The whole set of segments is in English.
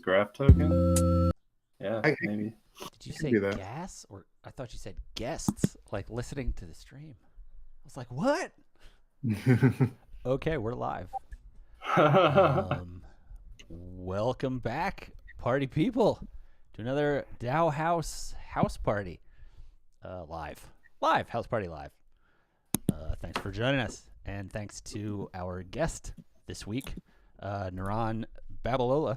graph token. Yeah, maybe. Did you say gas? Or I thought you said guests, like listening to the stream. I was like, what? Okay, we're live. Welcome back, party people, to another DAOhaus House Party. Live house party live. Thanks for joining us, and thanks to our guest this week, Niran Babalola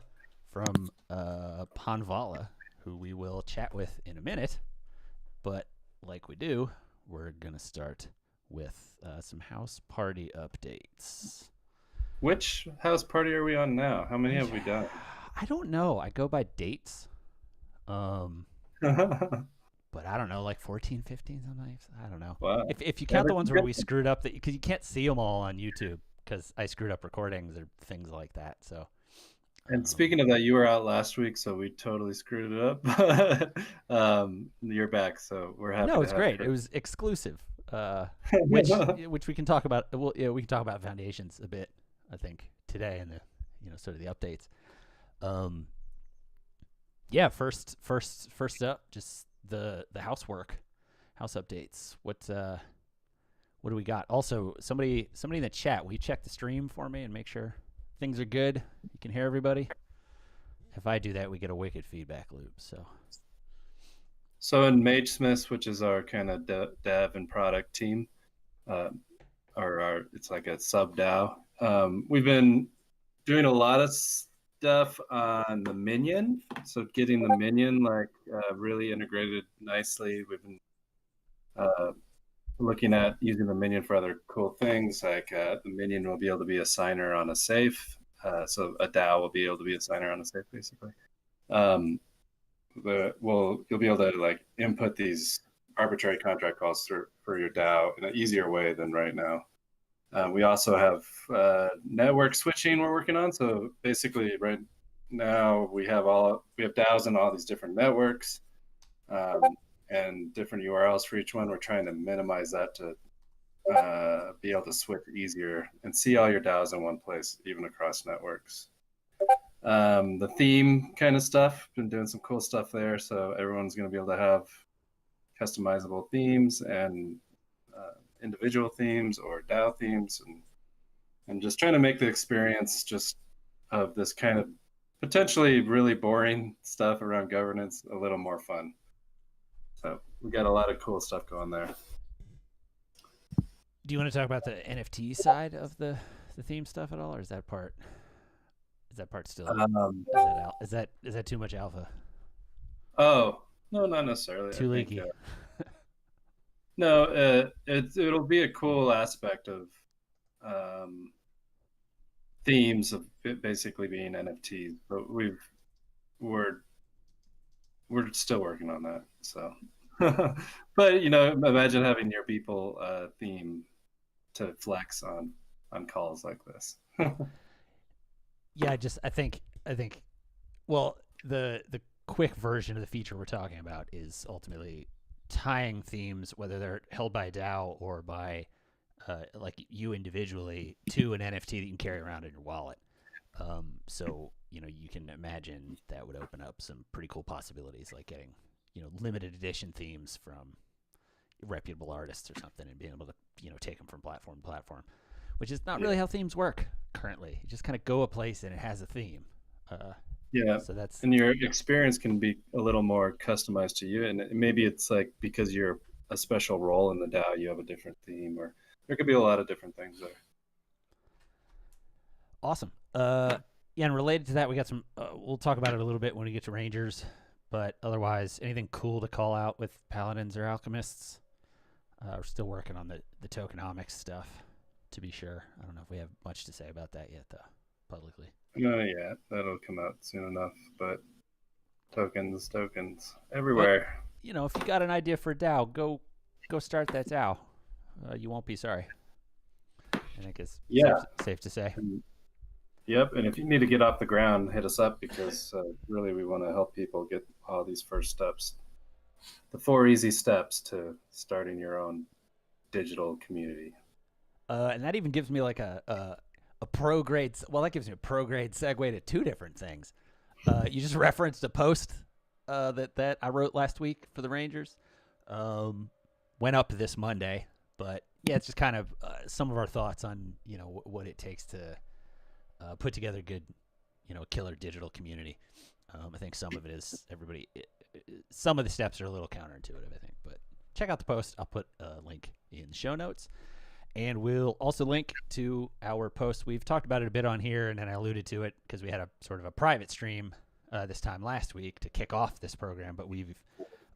from Panvala, who we will chat with in a minute. But like we do, we're gonna start with some house party updates. Which house party are we on now? How many have we done? I don't know. I go by dates. But I don't know, like 14, 15 something. I don't know. Wow. If you count the ones where we screwed up, because you can't see them all on YouTube because I screwed up recordings or things like that. So. And speaking of that, you were out last week, so we totally screwed it up. You're back, so we're happy. No, it's great. It was exclusive, which we can talk about. Well, yeah, we can talk about foundations a bit, I think, today and the sort of the updates. Yeah, first up, just the house updates. What do we got? Also, somebody in the chat, will you check the stream for me and make sure things are good? You can hear everybody. If I do that, we get a wicked feedback loop. So in MageSmiths, which is our kind of dev and product team, it's like a sub DAO. We've been doing a lot of stuff on the minion, so getting the minion really integrated nicely. We've been looking at using the minion for other cool things, like the minion will be able to be a signer on a safe, so a DAO will be able to be a signer on a safe, basically. You'll be able to input these arbitrary contract calls for your DAO in an easier way than right now. We also have network switching we're working on. So basically, right now we have DAOs in all these different networks and different URLs for each one. We're trying to minimize that to be able to switch easier and see all your DAOs in one place, even across networks. The theme kind of stuff, been doing some cool stuff there. So everyone's going to be able to have customizable themes and individual themes or DAO themes, and just trying to make the experience just of this kind of potentially really boring stuff around governance a little more fun. So we got a lot of cool stuff going there. Do you want to talk about the NFT side of the theme stuff at all, or is that part still is that too much alpha? Oh, no, not necessarily. Too leaky. No, it'll be a cool aspect of themes of it basically being NFTs, but we're still working on that. So, but imagine having your people theme to flex on calls like this. Yeah, I think. Well, the quick version of the feature we're talking about is ultimately tying themes, whether they're held by a DAO or by like you individually, to an NFT that you can carry around in your wallet. So you can imagine that would open up some pretty cool possibilities, like getting limited edition themes from reputable artists or something, and being able to take them from platform to platform, which is not really how themes work currently. You just kind of go a place and it has a theme. Yeah, so and your experience can be a little more customized to you, and maybe it's like because you're a special role in the DAO, you have a different theme, or there could be a lot of different things there. Awesome. Yeah, and related to that, we got some. We'll talk about it a little bit when we get to Rangers, but otherwise, anything cool to call out with Paladins or Alchemists? We're still working on the tokenomics stuff, to be sure. I don't know if we have much to say about that yet, though, publicly. No, yeah, that'll come out soon enough. But tokens everywhere. But, if you got an idea for a DAO, go start that DAO. You won't be sorry. I think it's safe to say. Yep, and if you need to get off the ground, hit us up, because really we want to help people get all these first steps. The 4 easy steps to starting your own digital community. And that even gives me like a pro grade. Well, that gives me a pro grade segue to 2 different things. You just referenced a post that I wrote last week for the Rangers. Went up this Monday, but yeah, it's just kind of some of our thoughts on what it takes to put together a good killer digital community. I think some of it is some of the steps are a little counterintuitive, I think, but check out the post. I'll put a link in the show notes. And we'll also link to our post. We've talked about it a bit on here, and then I alluded to it because we had a sort of a private stream this time last week to kick off this program. But we've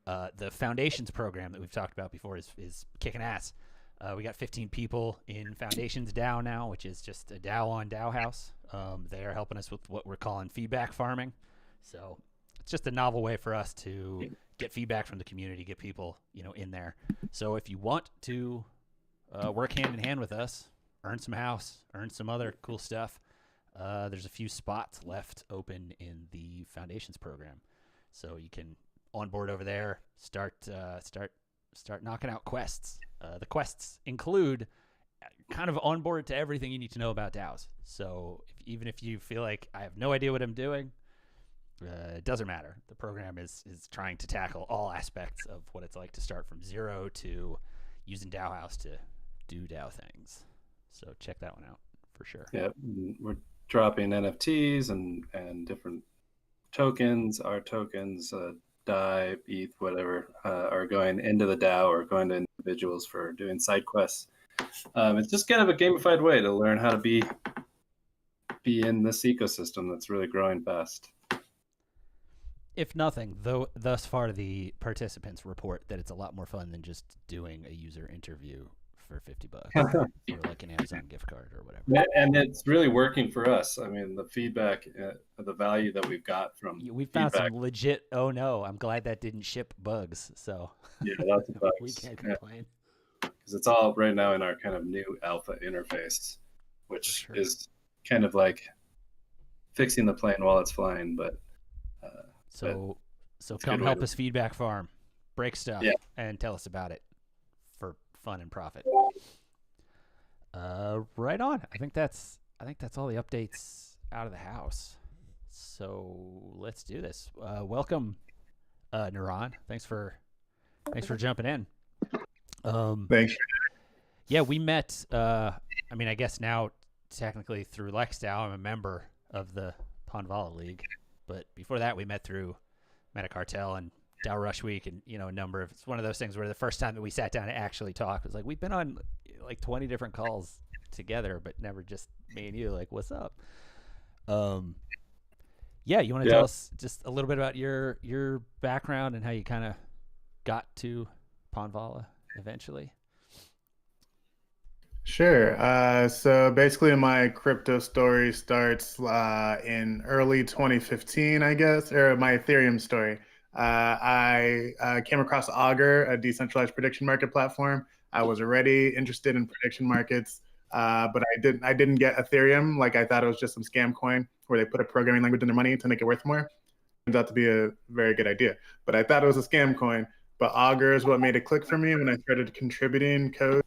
the Foundations program that we've talked about before is kicking ass. We got 15 people in Foundations DAO now, which is just a DAO on DAOhaus. They are helping us with what we're calling feedback farming. So it's just a novel way for us to get feedback from the community, get people in there. So if you want to work hand in hand with us, earn some house, earn some other cool stuff. There's a few spots left open in the Foundations program, so you can onboard over there. Start knocking out quests. The quests include kind of onboard to everything you need to know about DAOs. So even if you feel like I have no idea what I'm doing, it doesn't matter. The program is trying to tackle all aspects of what it's like to start from zero to using DAOhaus to do DAO things. So check that one out for sure. Yeah, we're dropping NFTs and different tokens. Our tokens, DAI, ETH, whatever, are going into the DAO or going to individuals for doing side quests. It's just kind of a gamified way to learn how to be in this ecosystem that's really growing fast. If nothing, though, thus far the participants report that it's a lot more fun than just doing a user interview for $50 or like an Amazon gift card or whatever. And it's really working for us. I mean, the feedback, the value that we've got from we found some legit. Oh no, I'm glad that didn't ship bugs. So yeah, lots of bugs. We can't complain because it's all right now in our kind of new alpha interface, which is kind of like fixing the plane while it's flying. But so come help us feedback farm, break stuff, and tell us about it for fun and profit. Right on. I think that's all the updates out of the house. So let's do this. Welcome, Niran. Thanks for jumping in. Thanks. Yeah, we met. I mean, I guess now technically through LexDAO, I'm a member of the Panvala League, but before that, we met through Metacartel and DAO Rush Week, and a number of. It's one of those things where the first time that we sat down to actually talk was like we've been on like 20 different calls together, but never just me and you. Like, what's up? Yeah, you want to tell us just a little bit about your background and how you kind of got to Panvala eventually? Sure. So basically my crypto story starts in early 2015, I guess, or my Ethereum story. I came across Augur, a decentralized prediction market platform. I was already interested in prediction markets, but I didn't get Ethereum. Like I thought it was just some scam coin where they put a programming language in their money to make it worth more. Turns out to be a very good idea, but I thought it was a scam coin. But Augur is what made it click for me when I started contributing code.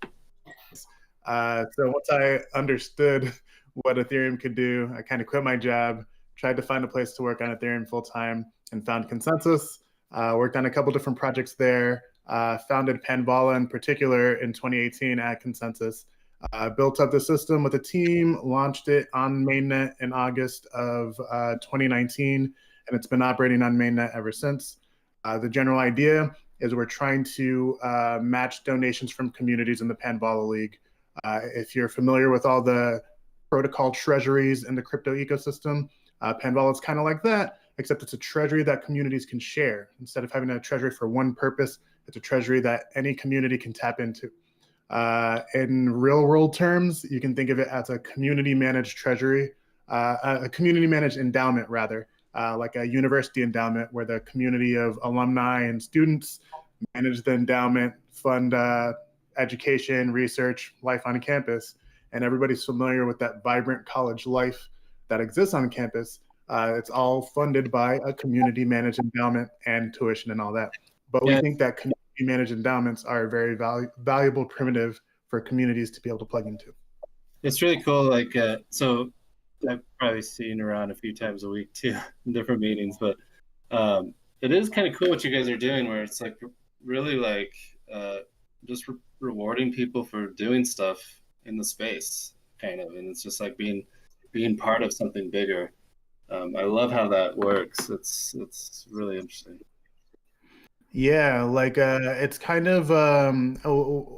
So once I understood what Ethereum could do, I kind of quit my job, tried to find a place to work on Ethereum full time, and found Consensus. Worked on a couple different projects there. Founded Panvala in particular in 2018 at Consensus. Built up the system with a team, launched it on mainnet in August of 2019, and it's been operating on mainnet ever since. The general idea is we're trying to match donations from communities in the Panvala League. If you're familiar with all the protocol treasuries in the crypto ecosystem, Panvala is kind of like that, except it's a treasury that communities can share. Instead of having a treasury for one purpose, it's a treasury that any community can tap into. In real world terms, you can think of it as a community managed treasury, a community managed endowment rather, like a university endowment where the community of alumni and students manage the endowment, fund education, research, life on campus. And everybody's familiar with that vibrant college life that exists on campus. It's all funded by a community managed endowment and tuition and all that. But we think that community managed endowments are a very valuable primitive for communities to be able to plug into. It's really cool. Like, so I've probably seen around a few times a week too, in different meetings. But it is kind of cool what you guys are doing, where it's like really like just rewarding people for doing stuff in the space, kind of, and it's just like being part of something bigger. I love how that works. It's really interesting. Yeah, like it's kind of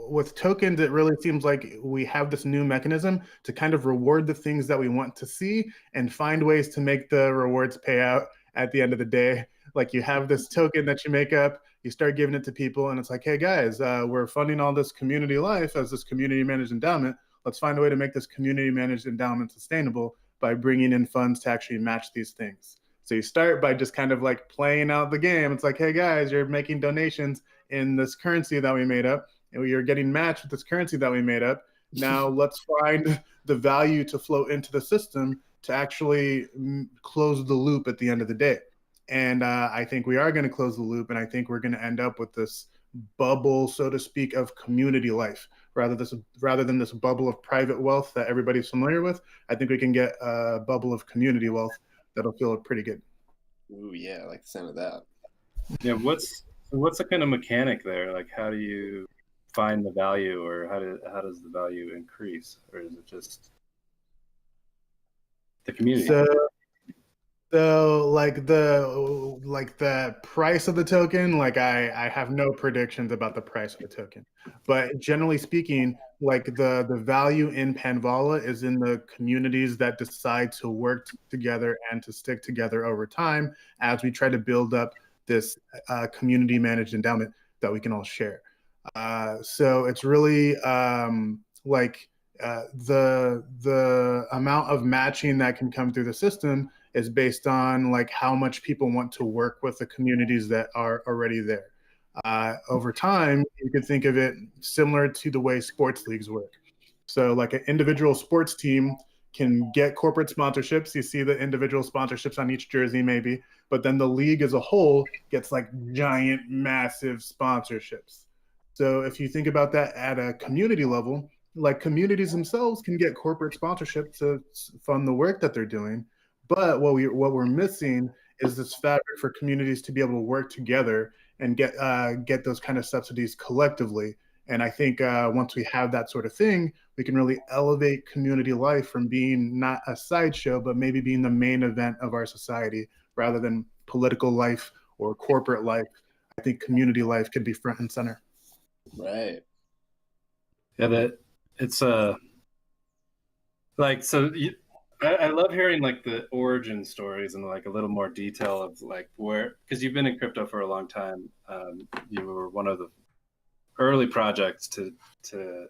with tokens, it really seems like we have this new mechanism to kind of reward the things that we want to see and find ways to make the rewards pay out at the end of the day. Like you have this token that you make up, you start giving it to people, and it's like, hey guys, we're funding all this community life as this community managed endowment. Let's find a way to make this community managed endowment sustainable by bringing in funds to actually match these things. So you start by just kind of like playing out the game. It's like, hey guys, you're making donations in this currency that we made up, and you're getting matched with this currency that we made up. Now let's find the value to flow into the system to actually close the loop at the end of the day. And I think we are going to close the loop, and I think we're going to end up with this bubble, so to speak, of community life rather than this bubble of private wealth that everybody's familiar with. I think we can get a bubble of community wealth that'll feel pretty good. Ooh, yeah, I like the sound of that. Yeah, what's the kind of mechanic there? Like, how do you find the value, or how does the value increase, or is it just the community? So like the price of the token, like I have no predictions about the price of the token, but generally speaking, like the value in Panvala is in the communities that decide to work together and to stick together over time as we try to build up this community managed endowment that we can all share. So it's really like the amount of matching that can come through the system is based on like how much people want to work with the communities that are already there. Over time, you could think of it similar to the way sports leagues work. So like an individual sports team can get corporate sponsorships. You see the individual sponsorships on each jersey maybe, but then the league as a whole gets like giant, massive sponsorships. So if you think about that at a community level, like communities themselves can get corporate sponsorship to fund the work that they're doing. But what we're missing is this fabric for communities to be able to work together and get those kind of subsidies collectively. And I think once we have that sort of thing, we can really elevate community life from being not a sideshow, but maybe being the main event of our society rather than political life or corporate life. I think community life could be front and center. Right. Yeah, that it's like so. I love hearing like the origin stories and like a little more detail of like where, because you've been in crypto for a long time. You were one of the early projects to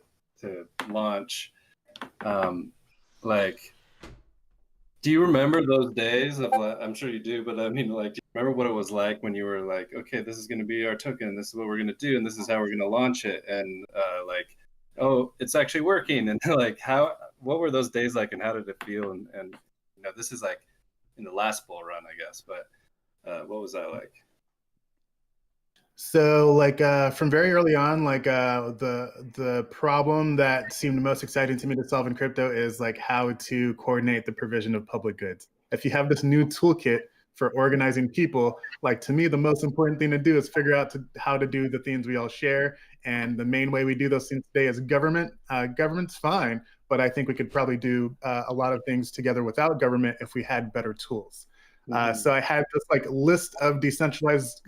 launch. Like, do you remember those days of? I'm sure you do, but I mean, like, do you remember what it was like when you were like, okay, this is going to be our token, this is what we're going to do, and this is how we're going to launch it, and like, oh, it's actually working, and like what were those days like, and how did it feel? And you know, this is like in the last bull run, I guess, but what was that like? So like from very early on, like the problem that seemed most exciting to me to solve in crypto is like how to coordinate the provision of public goods. If you have this new toolkit for organizing people, like to me, the most important thing to do is figure out how to do the things we all share. And the main way we do those things today is government. Government's fine, but I think we could probably do a lot of things together without government if we had better tools. So I had this like list of decentralized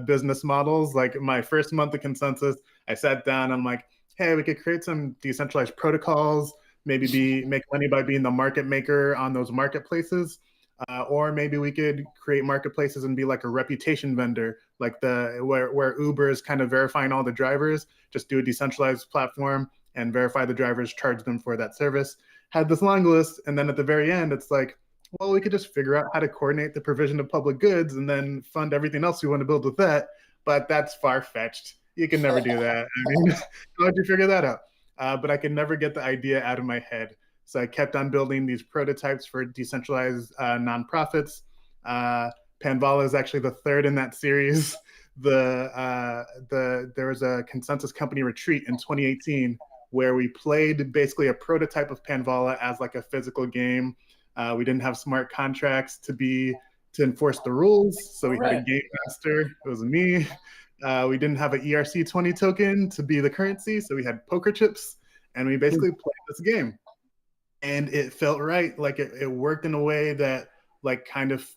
business models. Like my first month of consensus, I sat down. I'm like, hey, we could create some decentralized protocols. Maybe make money by being the market maker on those marketplaces, or maybe we could create marketplaces and be like a reputation vendor, like where Uber is kind of verifying all the drivers. Just do a decentralized platform and verify the drivers, charge them for that service. Had this long list, and then at the very end, it's like, well, we could just figure out how to coordinate the provision of public goods and then fund everything else we want to build with that. But that's far-fetched. You can never do that. I mean, how would you figure that out? But I could never get the idea out of my head. So I kept on building these prototypes for decentralized nonprofits. Panvala is actually the third in that series. There was a consensus company retreat in 2018 where we played basically a prototype of Panvala as like a physical game. We didn't have smart contracts to enforce the rules, so we had a Right. game master. It was me. We didn't have an ERC20 token to be the currency, so we had poker chips, and we basically played this game. And it felt right. Like it worked in a way that like kind of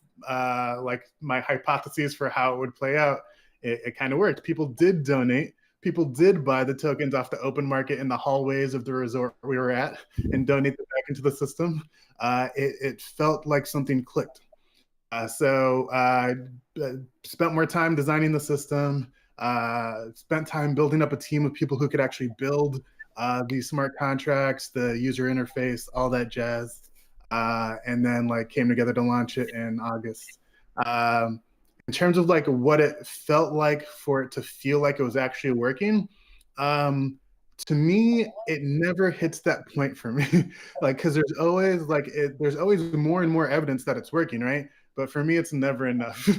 like my hypotheses for how it would play out, it kind of worked. People did donate. People did buy the tokens off the open market in the hallways of the resort we were at and donate them back into the system. It felt like something clicked. So I spent more time designing the system, spent time building up a team of people who could actually build these smart contracts, the user interface, all that jazz. And then like came together to launch it in August. In terms of like what it felt like for it to feel like it was actually working, to me, it never hits that point for me. Like, because there's always more and more evidence that it's working, right? But for me, it's never enough.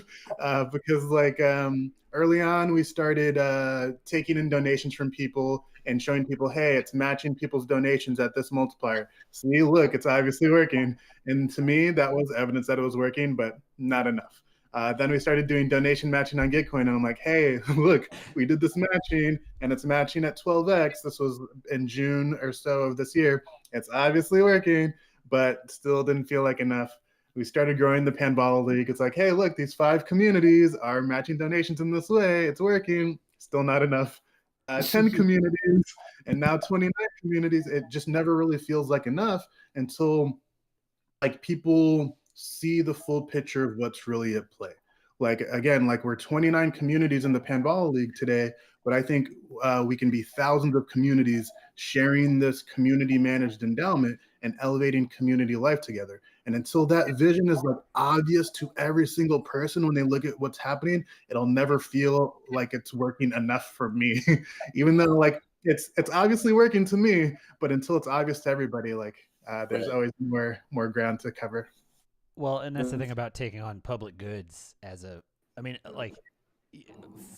Because like early on, we started taking in donations from people and showing people, hey, it's matching people's donations at this multiplier. See, look, it's obviously working. And to me, that was evidence that it was working, but not enough. Then we started doing donation matching on Gitcoin, and I'm like, hey, look, we did this matching, and it's matching at 12x. This was in June or so of this year. It's obviously working, but still didn't feel like enough. We started growing the Panvala League. It's like, hey, look, these 5 communities are matching donations in this way. It's working. Still not enough. 10 communities, and now 29 communities. It just never really feels like enough until like people see the full picture of what's really at play. Like again, like we're 29 communities in the Panvala League today, but I think we can be thousands of communities sharing this community managed endowment and elevating community life together. And until that vision is like obvious to every single person when they look at what's happening, it'll never feel like it's working enough for me. Even though like it's obviously working to me, but until it's obvious to everybody, like there's always more ground to cover. Well, and that's the thing about taking on public goods as a, I mean, like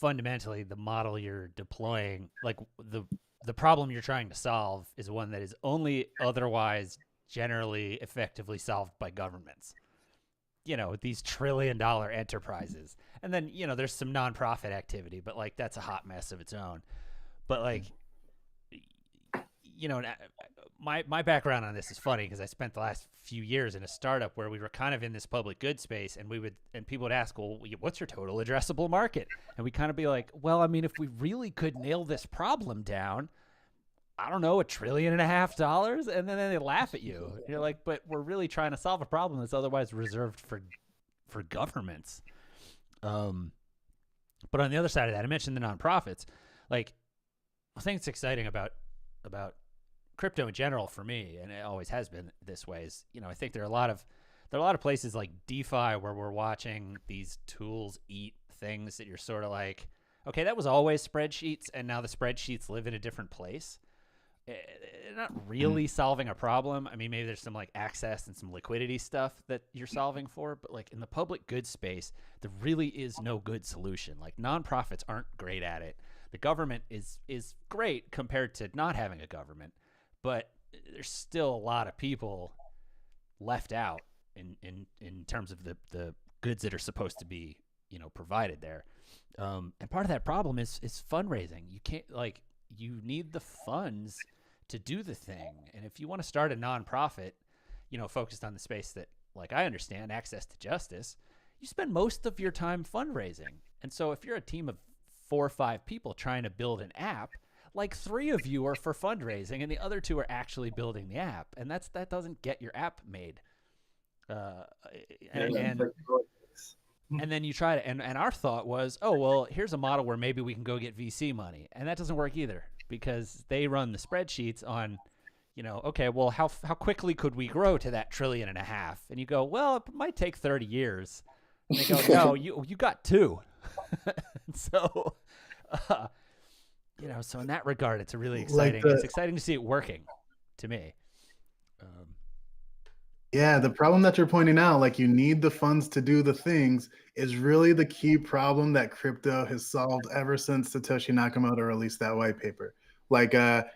fundamentally the model you're deploying, like the problem you're trying to solve is one that is only otherwise generally effectively solved by governments. You know, these trillion-dollar enterprises. And then, you know, there's some nonprofit activity, but like that's a hot mess of its own. But like, you know, my background on this is funny because I spent the last few years in a startup where we were kind of in this public good space, and people would ask, well, what's your total addressable market? And we kind of be like, well, I mean, if we really could nail this problem down, I don't know, $1.5 trillion, and then they laugh at you. You're like, but we're really trying to solve a problem that's otherwise reserved for governments. But on the other side of that, I mentioned the nonprofits. Like, I think it's exciting about crypto in general for me, and it always has been this way. Is, you know, I think there are a lot of places like DeFi where we're watching these tools eat things that you're sort of like, okay, that was always spreadsheets, and now the spreadsheets live in a different place. They're not really solving a problem. I mean, maybe there's some like access and some liquidity stuff that you're solving for, but like in the public goods space, there really is no good solution. Like nonprofits aren't great at it. The government is great compared to not having a government, but there's still a lot of people left out in terms of the goods that are supposed to be, you know, provided there. And part of that problem is fundraising. You can't, like, you need the funds to do the thing. And if you want to start a nonprofit, you know, focused on the space that, like I understand, access to justice, you spend most of your time fundraising. And so if you're a team of 4 or 5 people trying to build an app, like 3 of you are for fundraising and the other 2 are actually building the app. And that doesn't get your app made. And then you try to, and our thought was, oh, well, here's a model where maybe we can go get VC money. And that doesn't work either because they run the spreadsheets on, you know, okay, well, how quickly could we grow to that $1.5 trillion? And you go, well, it might take 30 years. And they go, no, you got 2. So, you know, so in that regard, it's a really exciting, it's exciting to see it working to me. Yeah, the problem that you're pointing out, like you need the funds to do the things, is really the key problem that crypto has solved ever since Satoshi Nakamoto released that white paper. Like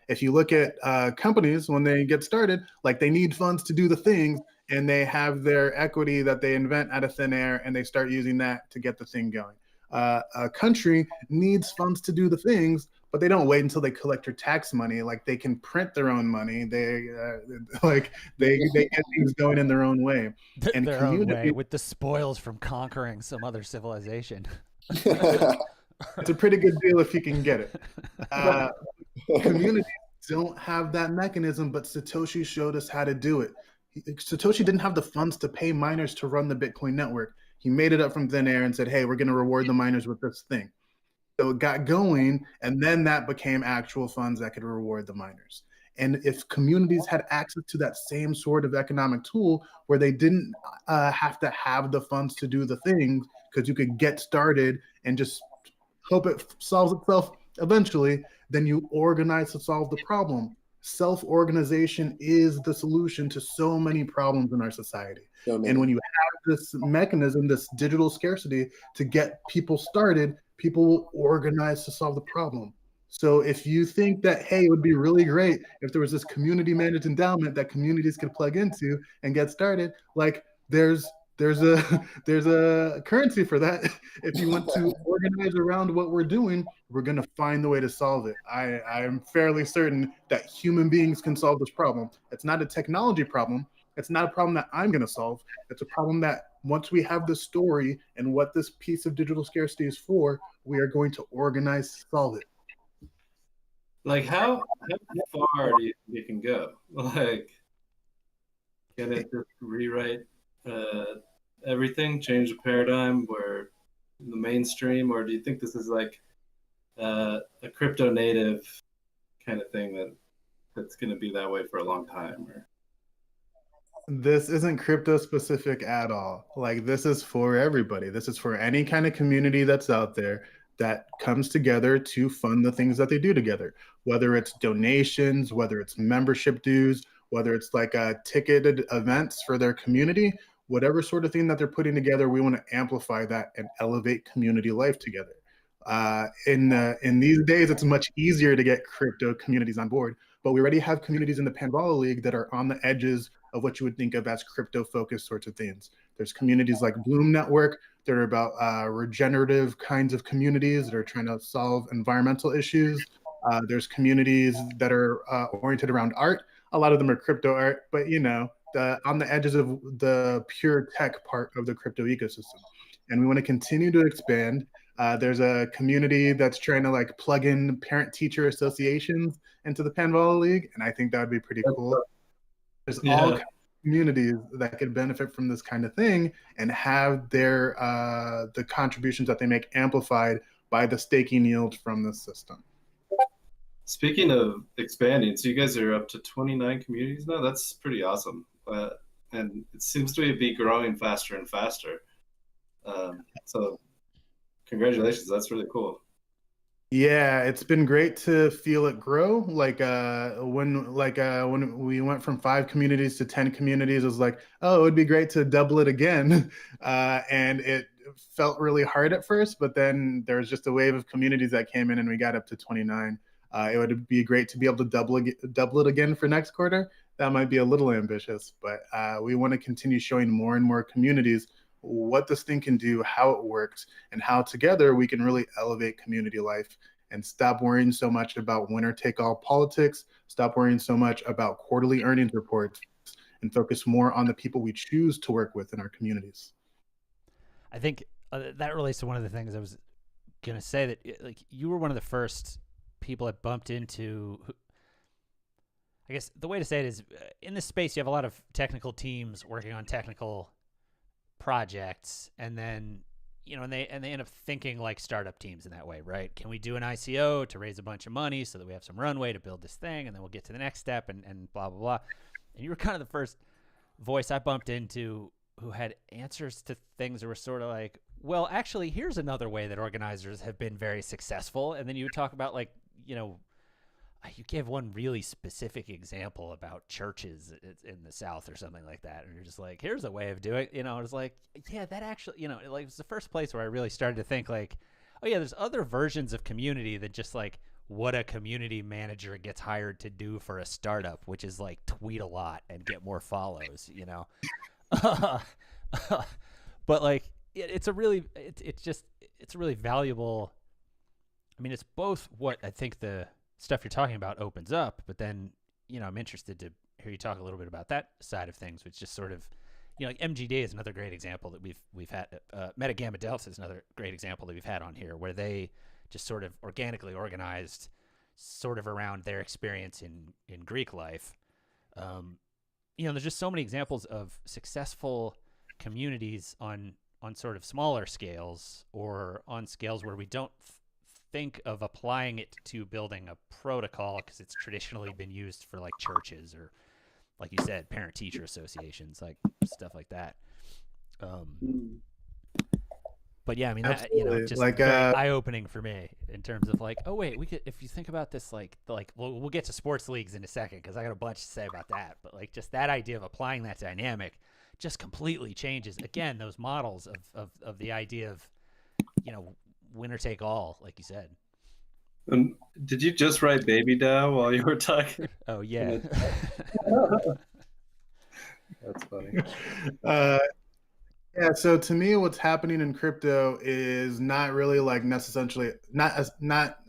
if you look at companies when they get started, like they need funds to do the things, and they have their equity that they invent out of thin air, and they start using that to get the thing going. A country needs funds to do the things, but they don't wait until they collect your tax money. Like, they can print their own money. They get things going in their own way. And their own way, with the spoils from conquering some other civilization. It's a pretty good deal if you can get it. Communities don't have that mechanism, but Satoshi showed us how to do it. Satoshi didn't have the funds to pay miners to run the Bitcoin network. He made it up from thin air and said, hey, we're going to reward the miners with this thing. So it got going, and then that became actual funds that could reward the miners. And if communities had access to that same sort of economic tool where they didn't have to have the funds to do the things, because you could get started and just hope it solves itself eventually, then you organize to solve the problem. Self-organization is the solution to so many problems in our society. And when you have this mechanism, this digital scarcity to get people started, people will organize to solve the problem. So if you think that, hey, it would be really great if there was this community managed endowment that communities could plug into and get started, like there's a currency for that. If you want to organize around what we're doing, we're going to find the way to solve it. I am fairly certain that human beings can solve this problem. It's not a technology problem. It's not a problem that I'm going to solve. It's a problem that once we have the story and what this piece of digital scarcity is for, we are going to organize to solve it. Like, how far do you think it can go? Like, can it just rewrite everything, change the paradigm where the mainstream, or do you think this is like a crypto native kind of thing that's going to be that way for a long time? Or this isn't crypto specific at all. Like, this is for everybody. This is for any kind of community that's out there that comes together to fund the things that they do together, whether it's donations, whether it's membership dues, whether it's like ticketed events for their community, whatever sort of thing that they're putting together, we want to amplify that and elevate community life together. In these days, it's much easier to get crypto communities on board, but we already have communities in the Panvala League that are on the edges of what you would think of as crypto-focused sorts of things. There's communities like Bloom Network that are about regenerative kinds of communities that are trying to solve environmental issues. There's communities that are oriented around art. A lot of them are crypto art, but on the edges of the pure tech part of the crypto ecosystem. And we want to continue to expand. There's a community that's trying to like plug in parent-teacher associations into the Panvala League, and I think that would be pretty cool. There's all kinds of communities that could benefit from this kind of thing and have their the contributions that they make amplified by the staking yield from this system. Speaking of expanding, so you guys are up to 29 communities now. That's pretty awesome, and it seems to be growing faster and faster. So congratulations, that's really cool. Yeah, it's been great to feel it grow. When we went from 5 communities to 10 communities, it was like, oh, it would be great to double it again. And it felt really hard at first, but then there was just a wave of communities that came in and we got up to 29. It would be great to be able to double it again for next quarter. That might be a little ambitious, but we want to continue showing more and more communities what this thing can do, how it works, and how together we can really elevate community life and stop worrying so much about winner-take-all politics, stop worrying so much about quarterly earnings reports, and focus more on the people we choose to work with in our communities. I think that relates to one of the things I was going to say, that like you were one of the first people I bumped into. I guess the way to say it is, in this space, you have a lot of technical teams working on technical projects, and then and they end up thinking like startup teams in that way, right? Can we do an ICO to raise a bunch of money so that we have some runway to build this thing, and then we'll get to the next step, and blah blah blah. And you were kind of the first voice I bumped into who had answers to things that were sort of like, well, actually, here's another way that organizers have been very successful. And then you would talk about like, you gave one really specific example about churches in the South or something like that. And you're just like, here's a way of doing it. I was like, yeah, that actually, like, it was the first place where I really started to think like, oh yeah, there's other versions of community than just like what a community manager gets hired to do for a startup, which is like tweet a lot and get more follows, you know. But like it's a really valuable. I mean, it's both what I think the stuff you're talking about opens up, but then, you know, I'm interested to hear you talk a little bit about that side of things, which just sort of, you know, like MGD is another great example that we've had. Meta Gamma Delta is another great example that we've had on here, where they just sort of organically organized, sort of around their experience in Greek life. You know, there's just so many examples of successful communities on sort of smaller scales, or on scales where we don't think of applying it to building a protocol, because it's traditionally been used for like churches or, like you said, parent-teacher associations, like stuff like that. But yeah, I mean, that, you know, just like, very eye-opening for me in terms of like, oh wait, we could, if you think about this, like we'll get to sports leagues in a second, because I got a bunch to say about that. But like, just that idea of applying that dynamic just completely changes, again, those models of the idea of, you know, winner take all, like you said. Did you just write baby DAO while you were talking? Oh yeah. That's funny. Yeah, so to me, what's happening in crypto is not really like necessarily not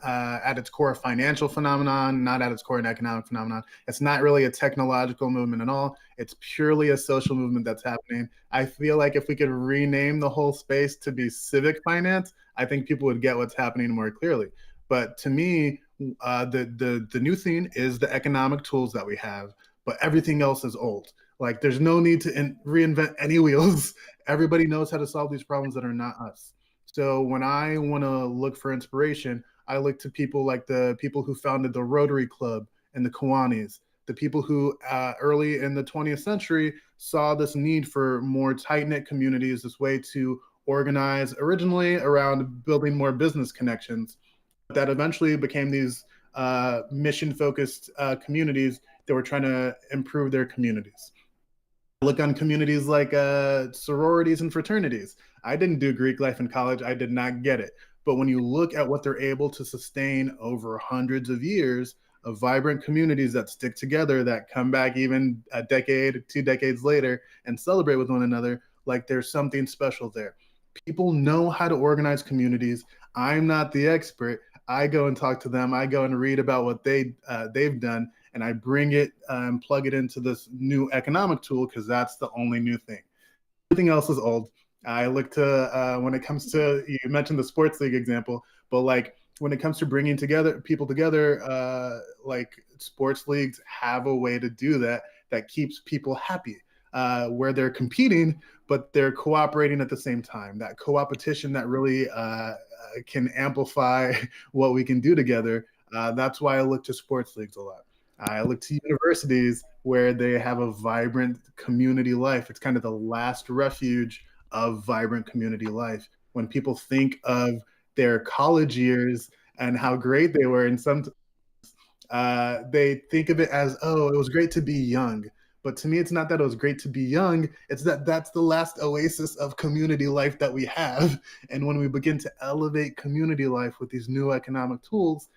at its core a financial phenomenon, not at its core an economic phenomenon. It's not really a technological movement at all. It's purely a social movement that's happening. I feel like if we could rename the whole space to be civic finance, I think people would get what's happening more clearly. But to me, the new thing is the economic tools that we have, but everything else is old. Like, there's no need to reinvent any wheels. Everybody knows how to solve these problems that are not us. So when I want to look for inspiration, I look to people like the people who founded the Rotary Club and the Kiwanis, the people who early in the 20th century saw this need for more tight-knit communities, this way to organize originally around building more business connections, that eventually became these mission-focused communities that were trying to improve their communities. Look on communities like sororities and fraternities. I didn't do Greek life in college. I did not get it. But when you look at what they're able to sustain over hundreds of years of vibrant communities that stick together, that come back even a decade, 2 decades later and celebrate with one another, like there's something special there. People know how to organize communities. I'm not the expert. I go and talk to them. I go and read about what they've done, and I bring it and plug it into this new economic tool, because that's the only new thing. Everything else is old. I look to, when it comes to, you mentioned the sports league example, but like when it comes to bringing people together, like sports leagues have a way to do that keeps people happy, where they're competing, but they're cooperating at the same time. That co-opetition that really can amplify what we can do together. That's why I look to sports leagues a lot. I look to universities where they have a vibrant community life. It's kind of the last refuge of vibrant community life. When people think of their college years and how great they were, and some they think of it as, oh, it was great to be young. But to me, it's not that it was great to be young. It's that that's the last oasis of community life that we have. And when we begin to elevate community life with these new economic tools,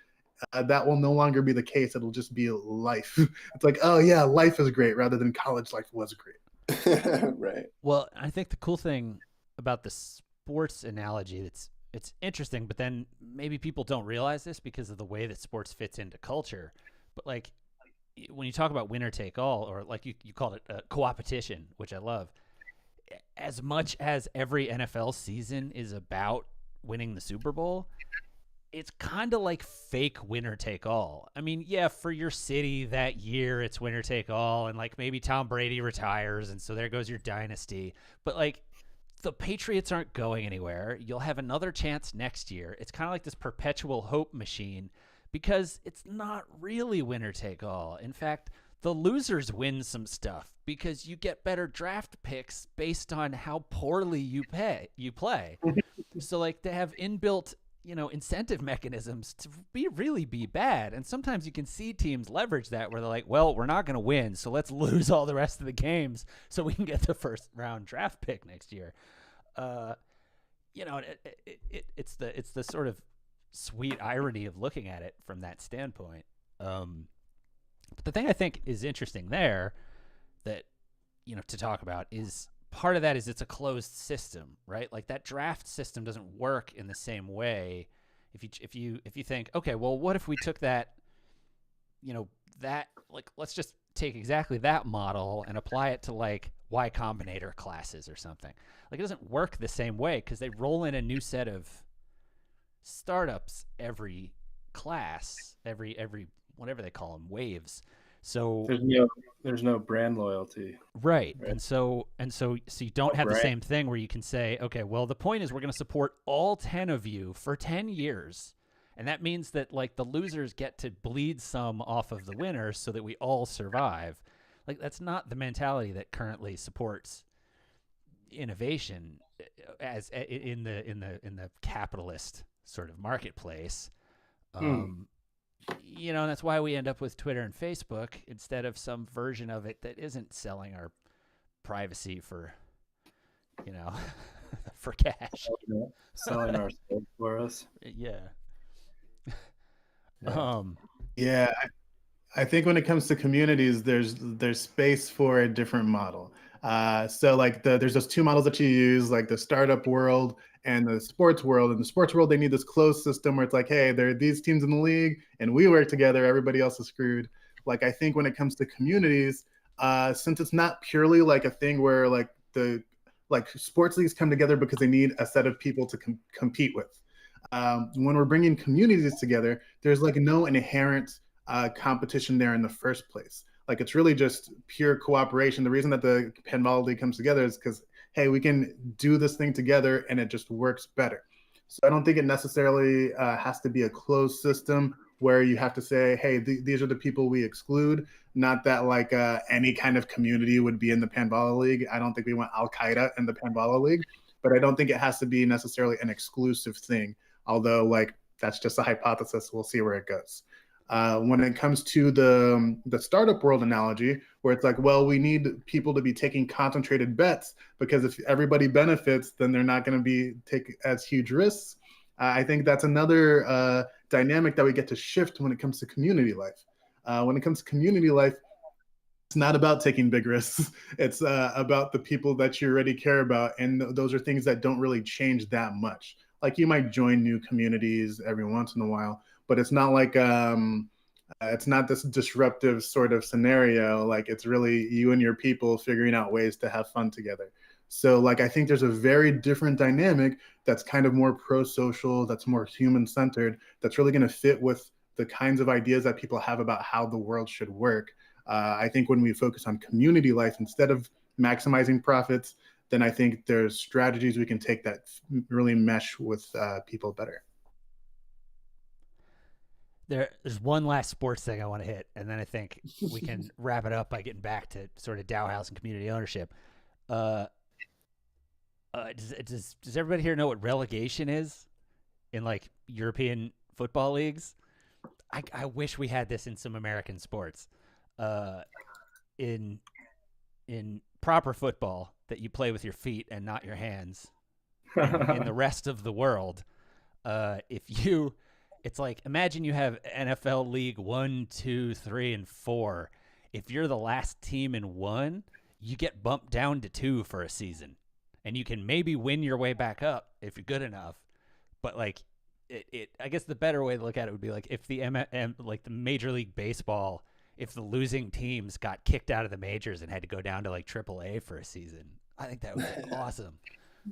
that will no longer be the case. It'll just be life. It's like, oh yeah, life is great, rather than college life was great. Right. Well, I think the cool thing about the sports analogy, it's interesting, but then maybe people don't realize this because of the way that sports fits into culture. But like, when you talk about winner take all, or like you called it a co-opetition, which I love, as much as every NFL season is about winning the Super Bowl, it's kind of like fake winner take all. I mean, yeah, for your city that year, it's winner take all, and like maybe Tom Brady retires, and so there goes your dynasty. But like, the Patriots aren't going anywhere. You'll have another chance next year. It's kind of like this perpetual hope machine, because it's not really winner take all. In fact, the losers win some stuff because you get better draft picks based on how poorly you play. So like, they have inbuilt, you know, incentive mechanisms to really be bad. And sometimes you can see teams leverage that, where they're like, well, we're not going to win, so let's lose all the rest of the games so we can get the first round draft pick next year. You know, it's the sort of sweet irony of looking at it from that standpoint. But the thing I think is interesting there that, to talk about is part of that is it's a closed system, right? Like that draft system doesn't work in the same way. If you think, okay, well, what if we took that, that, like, let's just take exactly that model and apply it to like Y Combinator classes or something. Like it doesn't work the same way because they roll in a new set of startups every class, every whatever they call them, waves. So there's no brand loyalty, right? And so you don't have the right. same thing where you can say, okay, well, the point is we're going to support all 10 of you for 10 years, and that means that like the losers get to bleed some off of the winners so that we all survive. Like that's not the mentality that currently supports innovation as in the capitalist sort of marketplace. And that's why we end up with Twitter and Facebook instead of some version of it that isn't selling our privacy for, for cash. Selling our stuff for us. Yeah. Yeah, I think when it comes to communities, there's space for a different model. So like there's those two models that you use, like the startup world and the sports world. In the sports world, they need this closed system where it's like, hey, there are these teams in the league and we work together, everybody else is screwed. Like I think when it comes to communities, since it's not purely like a thing where like sports leagues come together because they need a set of people to compete with. When we're bringing communities together, there's like no inherent competition there in the first place. Like it's really just pure cooperation. The reason that the Panvala League comes together is because, hey, we can do this thing together and it just works better. So I don't think it necessarily has to be a closed system where you have to say, hey, these are the people we exclude. Not that like any kind of community would be in the Panvala League. I don't think we want Al-Qaeda in the Panvala League, but I don't think it has to be necessarily an exclusive thing. Although like that's just a hypothesis. We'll see where it goes. When it comes to the startup world analogy, where it's like, well, we need people to be taking concentrated bets because if everybody benefits, then they're not going to take as huge risks. I think that's another dynamic that we get to shift when it comes to community life. When it comes to community life, it's not about taking big risks. It's about the people that you already care about. And those are things that don't really change that much. Like you might join new communities every once in a while, but it's not like it's not this disruptive sort of scenario. Like it's really you and your people figuring out ways to have fun together. So like I think there's a very different dynamic that's kind of more pro-social, that's more human-centered, that's really going to fit with the kinds of ideas that people have about how the world should work. I think when we focus on community life instead of maximizing profits, then I think there's strategies we can take that really mesh with people better. There's one last sports thing I want to hit, and then I think we can wrap it up by getting back to sort of DAOhaus and community ownership. Does everybody here know what relegation is in like European football leagues? I wish we had this in some American sports. In proper football that you play with your feet and not your hands, in the rest of the world, it's like, imagine you have NFL League 1, 2, 3, and 4. If you're the last team in 1, you get bumped down to 2 for a season, and you can maybe win your way back up if you're good enough. But like, I guess the better way to look at it would be like if like the Major League Baseball, if the losing teams got kicked out of the majors and had to go down to like AAA for a season. I think that would be awesome.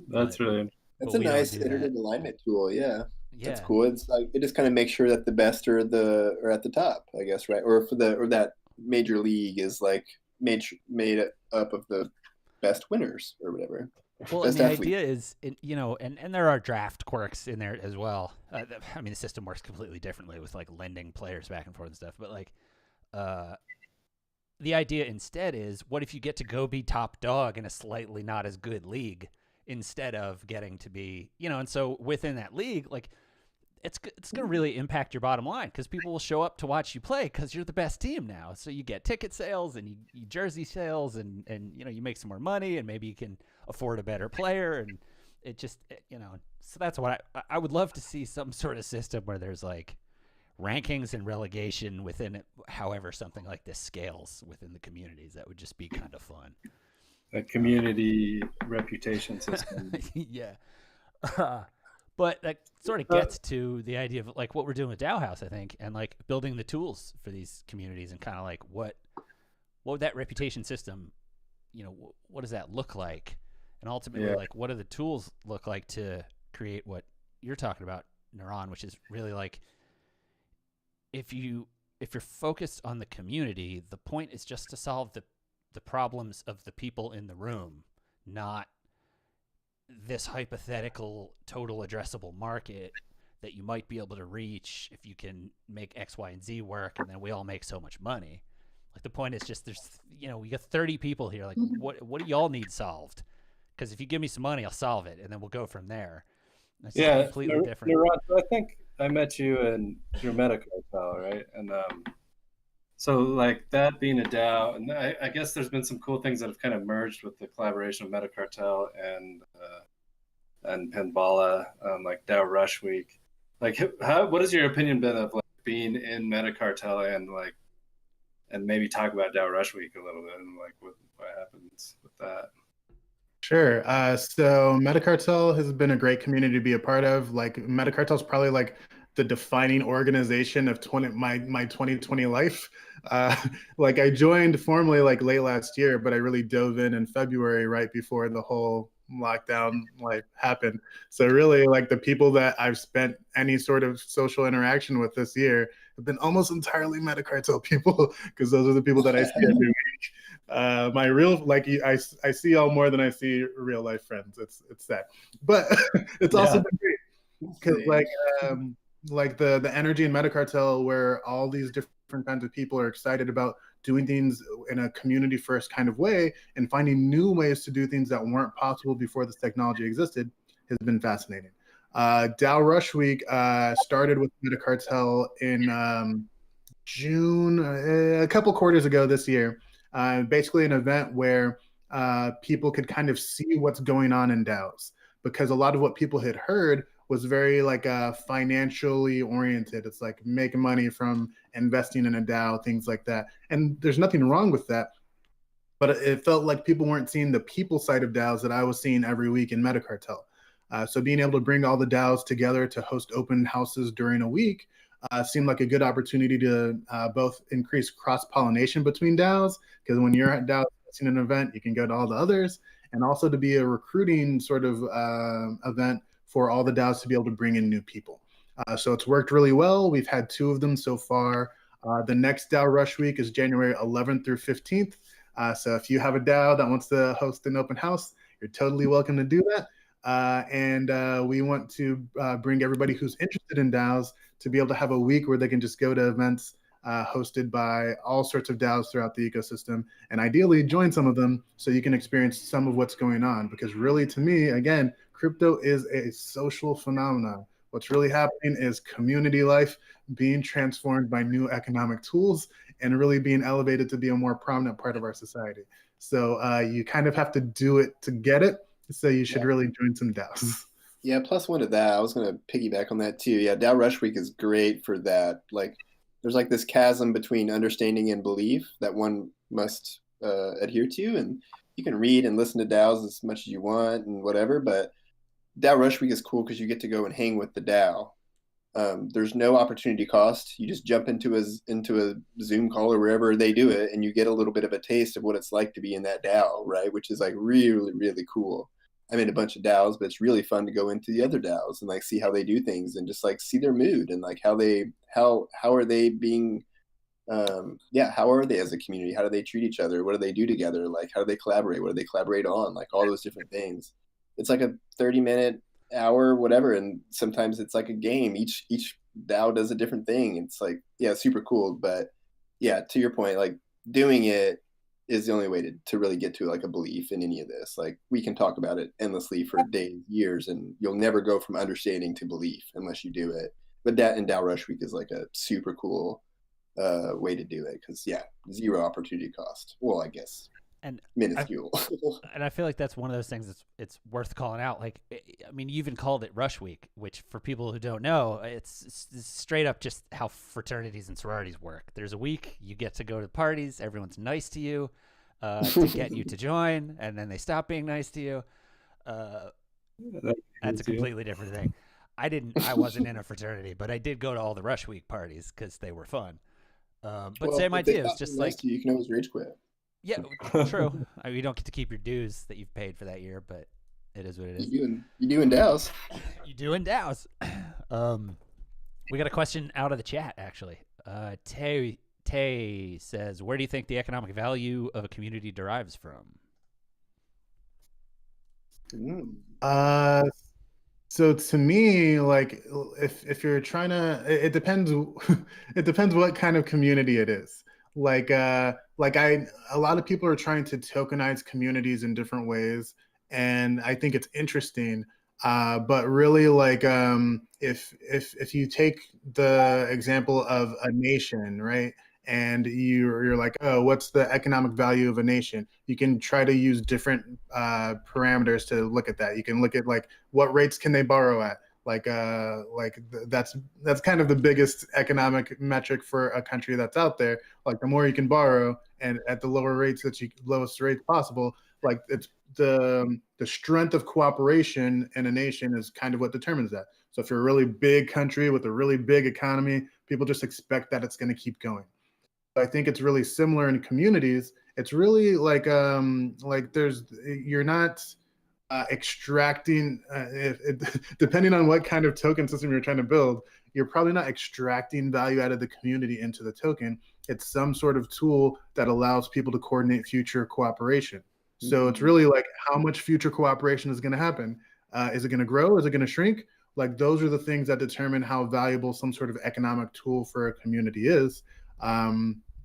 That's really. That's a nice iterative alignment tool. Yeah. That's cool. It's like it just kind of makes sure that the best are at the top, I guess, right? Or that major league is like made up of the best winners or whatever. Well, and the idea is, and there are draft quirks in there as well. I mean, the system works completely differently with like lending players back and forth and stuff. But like, the idea instead is, what if you get to go be top dog in a slightly not as good league instead of getting to be, and so within that league, like, it's going to really impact your bottom line because people will show up to watch you play because you're the best team now. So you get ticket sales and you jersey sales and you make some more money and maybe you can afford a better player. And it just, So that's what I would love to see, some sort of system where there's like rankings and relegation within it, however something like this scales within the communities. That would just be kind of fun. A community reputation system. Yeah. But that sort of gets to the idea of like what we're doing with DAOhaus, I think, and like building the tools for these communities, and kind of like what would that reputation system, what does that look like? And ultimately, like, what do the tools look like to create what you're talking about, Niran, which is really like, if you're focused on the community, the point is just to solve the problems of the people in the room, not this hypothetical total addressable market that you might be able to reach if you can make X, Y, and Z work, and then we all make so much money. Like, the point is just, there's, we got 30 people here. Like, what do y'all need solved? Because if you give me some money, I'll solve it, and then we'll go from there. That's completely different. I think I met you in your Metacartel, right? And so like that being a DAO, and I guess there's been some cool things that have kind of merged with the collaboration of Metacartel and Panvala, like DAO Rush Week. Like, what has your opinion been of like being in Metacartel and maybe talk about DAO Rush Week a little bit, and like what happens with that? Sure. So Metacartel has been a great community to be a part of. Like, Metacartel is probably like the defining organization of my 2020 life. Like, I joined formally like late last year, but I really dove in February, right before the whole lockdown like happened. So really, like, the people that I've spent any sort of social interaction with this year have been almost entirely Metacartel people, because those are the people that I see every week. My real, like, I see y'all more than I see real life friends. It's sad, but it's also been great because like the energy in Metacartel, where all these different kinds of people are excited about doing things in a community first kind of way and finding new ways to do things that weren't possible before this technology existed, has been fascinating. DAO Rush Week started with Metacartel in June, a couple quarters ago this year. Basically an event where people could kind of see what's going on in DAOs, because a lot of what people had heard was very like financially oriented. It's like making money from investing in a DAO, things like that. And there's nothing wrong with that, but it felt like people weren't seeing the people side of DAOs that I was seeing every week in Metacartel. So being able to bring all the DAOs together to host open houses during a week seemed like a good opportunity to both increase cross-pollination between DAOs, because when you're at DAO hosting an event, you can go to all the others, and also to be a recruiting sort of event for all the DAOs to be able to bring in new people. So it's worked really well. We've had 2 of them so far. The next DAO Rush Week is January 11th through 15th. So if you have a DAO that wants to host an open house, you're totally welcome to do that. And we want to bring everybody who's interested in DAOs to be able to have a week where they can just go to events hosted by all sorts of DAOs throughout the ecosystem, and ideally join some of them so you can experience some of what's going on. Because really, to me, again, crypto is a social phenomenon. What's really happening is community life being transformed by new economic tools and really being elevated to be a more prominent part of our society. So you kind of have to do it to get it. So you should really join some DAOs. Yeah, plus one of that, I was going to piggyback on that too. Yeah, DAO Rush Week is great for that. Like, there's like this chasm between understanding and belief that one must adhere to. And you can read and listen to DAOs as much as you want and whatever, but DAO Rush Week is cool because you get to go and hang with the DAO. There's no opportunity cost. You just jump into a Zoom call or wherever they do it, and you get a little bit of a taste of what it's like to be in that DAO, right? Which is like really, really cool. I'm in a bunch of DAOs, but it's really fun to go into the other DAOs and like see how they do things and just like see their mood and like how are they being, how are they as a community? How do they treat each other? What do they do together? Like, how do they collaborate? What do they collaborate on? Like all those different things. It's like a 30-minute, hour, whatever, and sometimes it's like a game. Each DAO does a different thing. It's like, yeah, super cool. But yeah, to your point, like doing it is the only way to really get to like a belief in any of this. Like we can talk about it endlessly for days, years, and you'll never go from understanding to belief unless you do it. But that and DAO Rush Week is like a super cool way to do it because, yeah, 0 opportunity cost. Well, I guess And minuscule. And I feel like that's one of those things that's it's worth calling out. Like, I mean, you even called it Rush Week, which for people who don't know, it's straight up just how fraternities and sororities work. There's a week you get to go to parties, everyone's nice to you, to get you to join, and then they stop being nice to you. That's a completely different thing. I wasn't in a fraternity, but I did go to all the Rush Week parties because they were fun. But well, same idea. It's just like you can always rage quit. Yeah, true. I mean, you don't get to keep your dues that you've paid for that year, but it is what it is. You do in DAOs. You do in DAOs. We got a question out of the chat, actually. Tay says, where do you think the economic value of a community derives from? So to me, like, if you're trying to, it depends. It depends what kind of community it is. A lot of people are trying to tokenize communities in different ways, and I think it's interesting. But really, if you take the example of a nation, right, and you're like, oh, what's the economic value of a nation? You can try to use different parameters to look at that. You can look at like what rates can they borrow at. That's kind of the biggest economic metric for a country that's out there. Like the more you can borrow and at the lowest rates possible, like it's the strength of cooperation in a nation is kind of what determines that. So if you're a really big country with a really big economy, people just expect that it's going to keep going. I think it's really similar in communities. It's really you're not extracting, depending on what kind of token system you're trying to build, you're probably not extracting value out of the community into the token. It's some sort of tool that allows people to coordinate future cooperation. So it's really like how much future cooperation is going to happen. Is it going to grow? Is it going to shrink? Like those are the things that determine how valuable some sort of economic tool for a community is.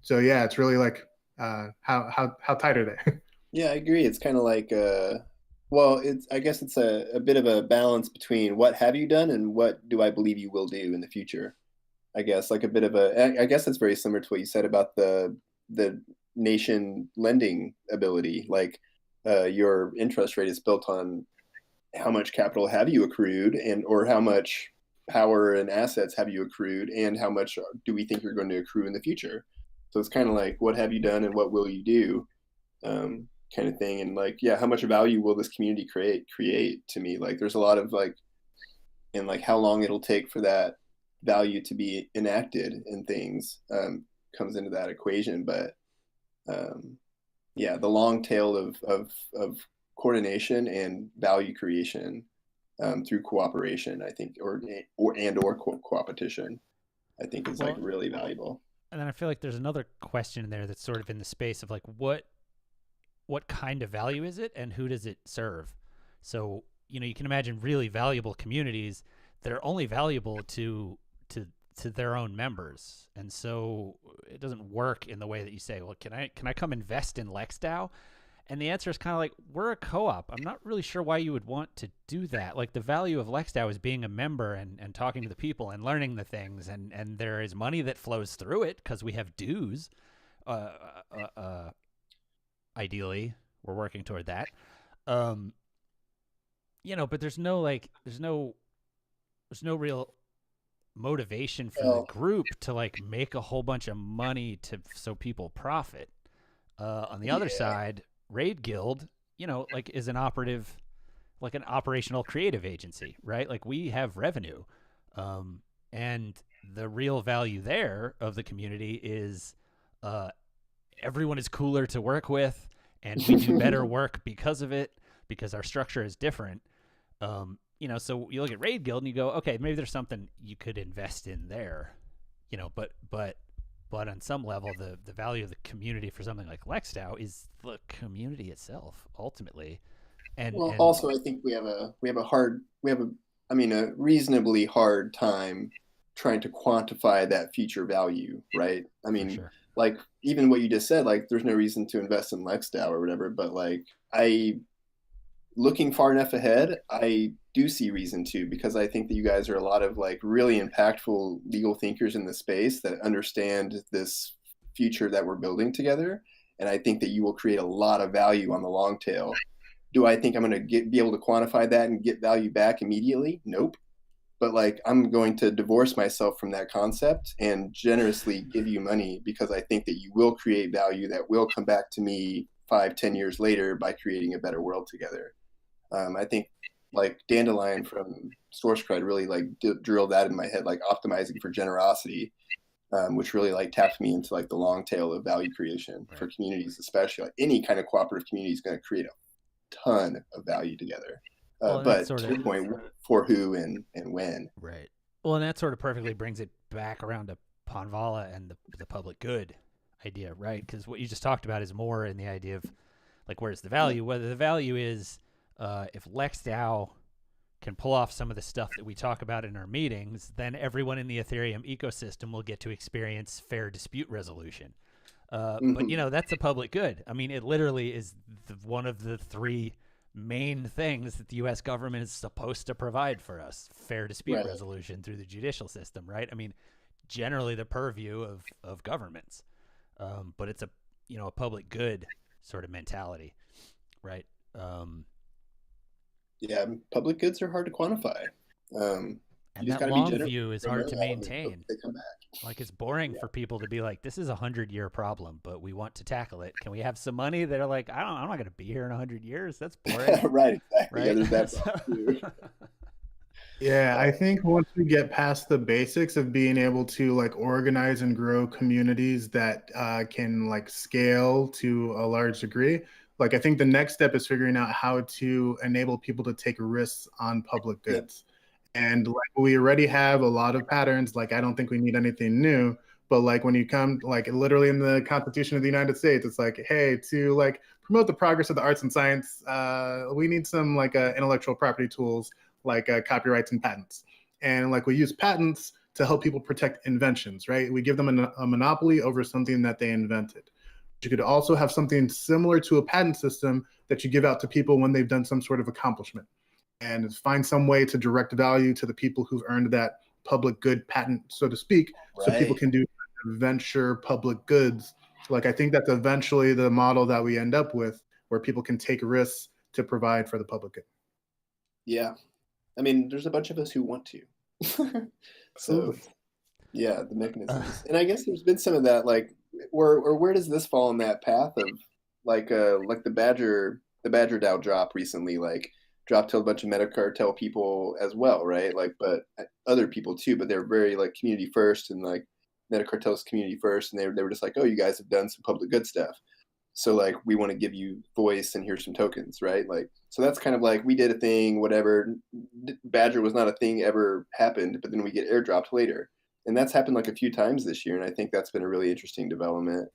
So yeah, it's really like how tight are they? Yeah, I agree. It's kind of like I guess it's a bit of a balance between what have you done and what do I believe you will do in the future. I guess like I guess that's very similar to what you said about the nation lending ability. Like your interest rate is built on how much capital have you accrued or how much power and assets have you accrued and how much do we think you're going to accrue in the future. So it's kind of like what have you done and what will you do kind of thing. And like, yeah, how much value will this community create to me? Like there's a lot of and how long it'll take for that value to be enacted and things comes into that equation. But yeah, the long tail of coordination and value creation through cooperation, I think, or coopetition, I think is like really valuable. And then I feel like there's another question in there that's sort of in the space of like what kind of value is it and who does it serve? So, you can imagine really valuable communities that are only valuable to their own members. And so it doesn't work in the way that you say, well, can I come invest in LexDAO? And the answer is kind of like, we're a co-op. I'm not really sure why you would want to do that. Like the value of LexDAO is being a member and talking to the people and learning the things. And there is money that flows through it because we have dues. Ideally, we're working toward that. But there's no real motivation for the group to like make a whole bunch of money so people profit. On the other side, Raid Guild, is an operational creative agency, right? Like we have revenue. And the real value there of the community is everyone is cooler to work with and we do better work because of it, because our structure is different. So you look at Raid Guild and you go, okay, maybe there's something you could invest in there, but on some level, the value of the community for something like LexDAO is the community itself, ultimately. Also, I think we have a reasonably hard time trying to quantify that future value, right? I mean, sure. Like even what you just said, like there's no reason to invest in LexDAO or whatever, but like looking far enough ahead, I do see reason to, because I think that you guys are a lot of like really impactful legal thinkers in the space that understand this future that we're building together. And I think that you will create a lot of value on the long tail. Do I think I'm going to be able to quantify that and get value back immediately? Nope. But like, I'm going to divorce myself from that concept and generously give you money because I think that you will create value that will come back to me 5-10 years later by creating a better world together. I think like Dandelion from Source Cred really like drilled that in my head, like optimizing for generosity, which really like taps me into like the long tail of value creation for communities, especially like any kind of cooperative community is going to create a ton of value together. But to your point, for who and when. Right. Well, and that sort of perfectly brings it back around to Panvala and the public good idea, right? Because what you just talked about is more in the idea of like, where's the value? Whether the value is if LexDAO can pull off some of the stuff that we talk about in our meetings, then everyone in the Ethereum ecosystem will get to experience fair dispute resolution. But, you know, that's a public good. I mean, it literally is one of the three main things that the U.S. government is supposed to provide for us: fair dispute resolution through the judicial system, right? I mean, generally the purview of governments, but it's a public good sort of mentality, right? Yeah, public goods are hard to quantify. And that long view is hard to maintain. They come back. Like, it's boring for people to be like, this is a 100-year problem, but we want to tackle it. Can we have some money? They're like, I'm not going to be here in 100 years. That's boring. Right, exactly. Right? Yeah, there's that too. Yeah, I think once we get past the basics of being able to like organize and grow communities that can like scale to a large degree, like I think the next step is figuring out how to enable people to take risks on public goods. And like we already have a lot of patterns, like I don't think we need anything new. But like when you come, like literally in the Constitution of the United States, it's like, hey, to like promote the progress of the arts and science, we need some like intellectual property tools like copyrights and patents. And like we use patents to help people protect inventions, right? We give them a monopoly over something that they invented. You could also have something similar to a patent system that you give out to people when they've done some sort of accomplishment, and find some way to direct value to the people who've earned that public good patent, so to speak, so people can do venture public goods. Like I think that's eventually the model that we end up with, where people can take risks to provide for the public good. Yeah. I mean, there's a bunch of us who want to. So, yeah, the mechanisms. And I guess there's been some of that, like, where does this fall in that path of, like the Badger DAO drop recently, like, dropped to a bunch of metacartel people as well, right? Like, but other people too, but they're very, like, community first, and, like, metacartel's community first, and they were just like, oh, you guys have done some public good stuff. So like, we want to give you voice and here's some tokens, right? Like, so that's kind of like, we did a thing, whatever. Badger was not a thing ever happened, but then we get airdropped later. And that's happened like a few times this year. And I think that's been a really interesting development.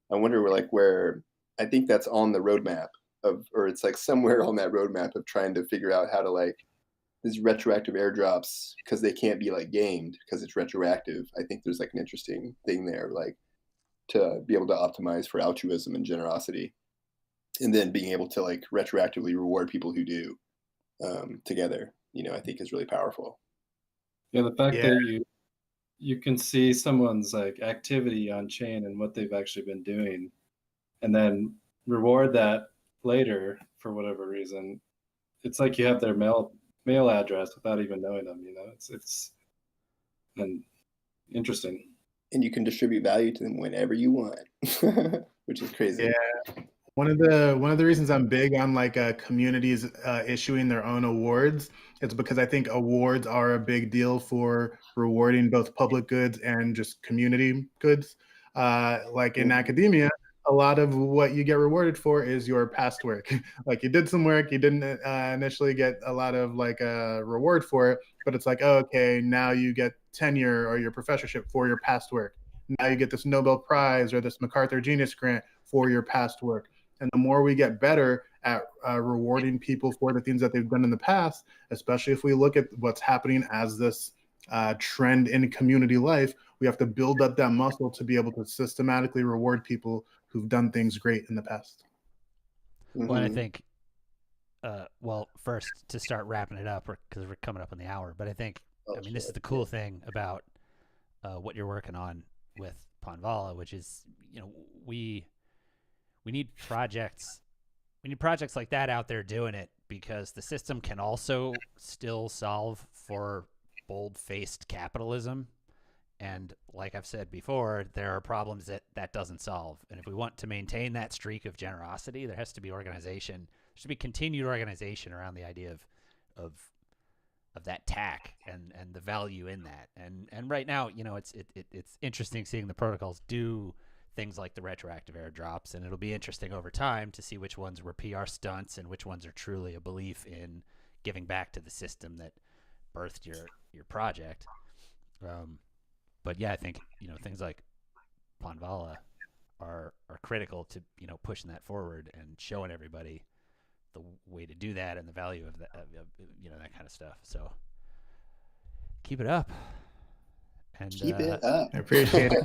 I wonder where I think that's on the roadmap or it's like somewhere on that roadmap of trying to figure out how to like these retroactive airdrops, because they can't be like gamed because it's retroactive. I think there's like an interesting thing there, like, to be able to optimize for altruism and generosity, and then being able to like retroactively reward people who do together, I think is really powerful. Yeah, the fact that you can see someone's like activity on chain and what they've actually been doing, and then reward that later for whatever reason. It's like you have their mail address without even knowing them. It's and interesting. And you can distribute value to them whenever you want, which is crazy. Yeah. One of the reasons I'm big on like communities issuing their own awards is because I think awards are a big deal for rewarding both public goods and just community goods. Like in academia, a lot of what you get rewarded for is your past work. Like you did some work, you didn't initially get a lot of like a reward for it, but it's like, oh, okay, now you get tenure or your professorship for your past work. Now you get this Nobel Prize or this MacArthur Genius Grant for your past work. And the more we get better at rewarding people for the things that they've done in the past, especially if we look at what's happening as this trend in community life, we have to build up that muscle to be able to systematically reward people who've done things great in the past. Well, I think, first to start wrapping it up, because we're coming up on the hour, but I think, this is the cool thing about what you're working on with Panvala, which is, we we need projects like that out there doing it, because the system can also still solve for bold-faced capitalism. And like I've said before, there are problems that doesn't solve. And if we want to maintain that streak of generosity, there has to be organization. There should be continued organization around the idea of that tack and the value in that. And right now, it's interesting seeing the protocols do things like the retroactive airdrops, and it'll be interesting over time to see which ones were PR stunts and which ones are truly a belief in giving back to the system that birthed your project. But yeah, I think things like Panvala are critical to pushing that forward and showing everybody the way to do that and the value of that, that kind of stuff. So keep it up. And keep it up. I appreciate it.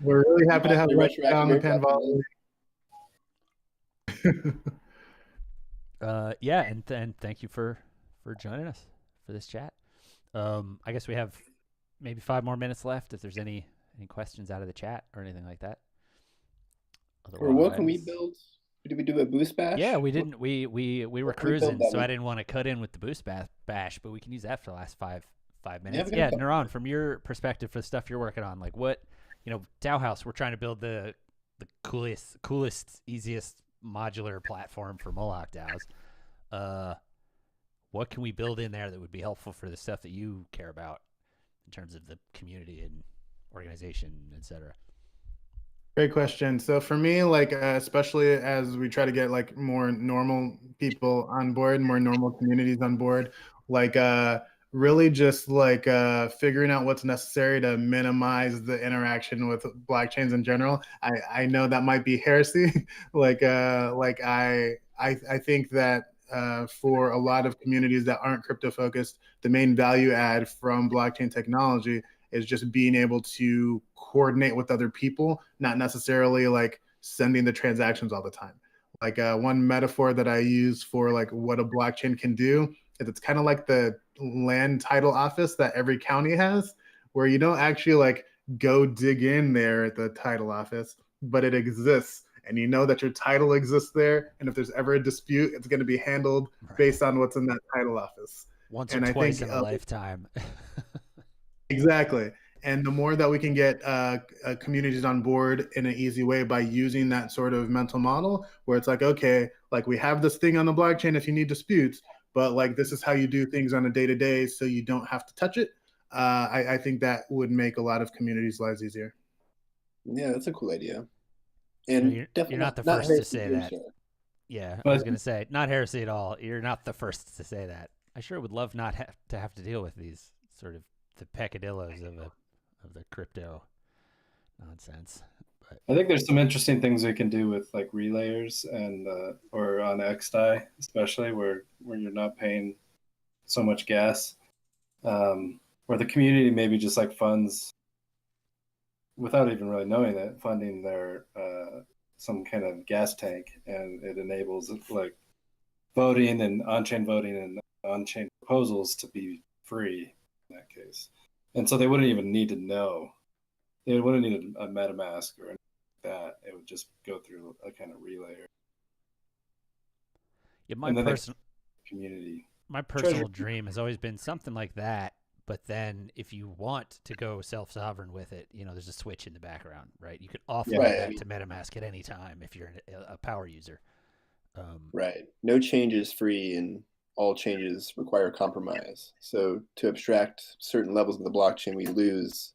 We're really happy to have you on the Panvala. Yeah, and thank you for joining us for this chat. I guess we have maybe 5 more minutes left if there's any questions out of the chat or anything like that. Or what can we build? Did we do a boost bash? Yeah, we didn't. We were cruising, so I didn't want to cut in with the boost bash, but we can use that for the last 5 minutes. Yeah, Niran, from your perspective for the stuff you're working on, like what, DAOhaus, we're trying to build the coolest, easiest modular platform for Moloch DAOs. What can we build in there that would be helpful for the stuff that you care about in terms of the community and organization, etc.? Great question. So for me, especially as we try to get more normal people on board, more normal communities on board, really just figuring out what's necessary to minimize the interaction with blockchains in general. I know that might be heresy. I think that for a lot of communities that aren't crypto focused, the main value add from blockchain technology is just being able to coordinate with other people, not necessarily sending the transactions all the time. One metaphor that I use for what a blockchain can do is it's kind of like the land title office that every county has, where you don't actually go dig in there at the title office, but it exists. And you know that your title exists there. And if there's ever a dispute, it's going to be handled based on what's in that title office. Once or twice in a lifetime. Exactly. And the more that we can get communities on board in an easy way by using that sort of mental model, where it's okay, we have this thing on the blockchain if you need disputes, but this is how you do things on a day-to-day so you don't have to touch it. I think that would make a lot of communities' lives easier. Yeah, that's a cool idea. And you're not the first to say that. Yeah, I was going to say, not heresy at all. You're not the first to say that. I sure would love not to have to deal with these sort of the peccadillos of the crypto nonsense. But I think there's some interesting things we can do with relayers and or on XDAI, especially where you're not paying so much gas, where the community maybe just funds, without even really knowing it, funding their some kind of gas tank, and it enables voting and on-chain voting and on-chain proposals to be free in that case. And so they wouldn't even need to know. They wouldn't need a MetaMask or anything like that. It would just go through a kind of relayer. Yeah, my personal dream has always been something like that. But then if you want to go self-sovereign with it, there's a switch in the background, right? You can offload that to MetaMask at any time if you're a power user. Right. No change is free, and all changes require compromise. So to abstract certain levels of the blockchain, we lose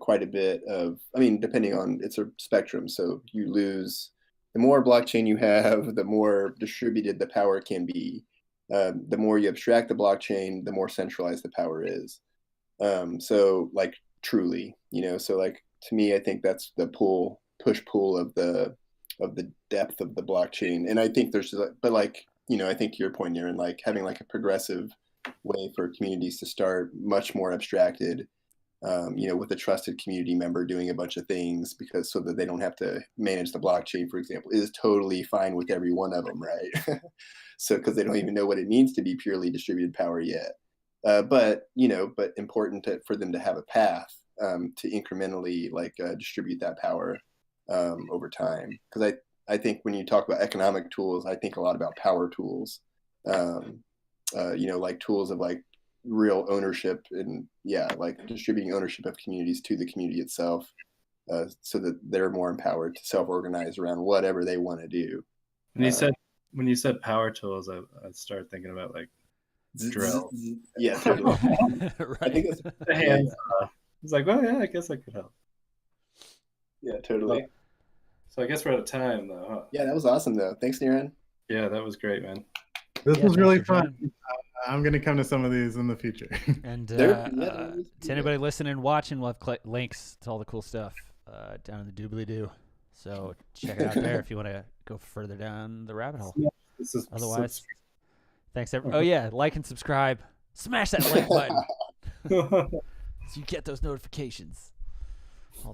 quite a bit of, depending on, it's a spectrum. So you lose, the more blockchain you have, the more distributed the power can be. The more you abstract the blockchain, the more centralized the power is. So truly, so to me, I think that's the push-pull of the depth of the blockchain. And I think there's, but I think to your point, Niran, having a progressive way for communities to start much more abstracted, with a trusted community member doing a bunch of things so that they don't have to manage the blockchain, for example, is totally fine with every one of them, right? So, because they don't even know what it means to be purely distributed power yet. But important for them to have a path to incrementally distribute that power over time. Because I think when you talk about economic tools, I think a lot about power tools, like tools of like real ownership and like distributing ownership of communities to the community itself, so that they're more empowered to self-organize around whatever they want to do. When you said power tools, I started thinking about like drill. Yeah, totally. Right. I think that's The hands. It's like, well, yeah, I guess I could help. Yeah, totally. So I guess we're out of time, though. Huh? Yeah, that was awesome, though. Thanks, Niran. Yeah, that was great, man. This was really fun. Joining. I'm going to come to some of these in the future. And to anybody listening and watching, we'll have links to all the cool stuff down in the doobly-doo. So check it out there if you want to go further down the rabbit hole. Otherwise, thanks. Oh, yeah, like and subscribe. Smash that like button so you get those notifications.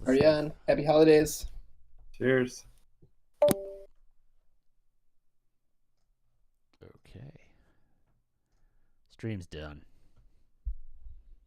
Ariane, happy holidays. Cheers. Okay. Stream's done.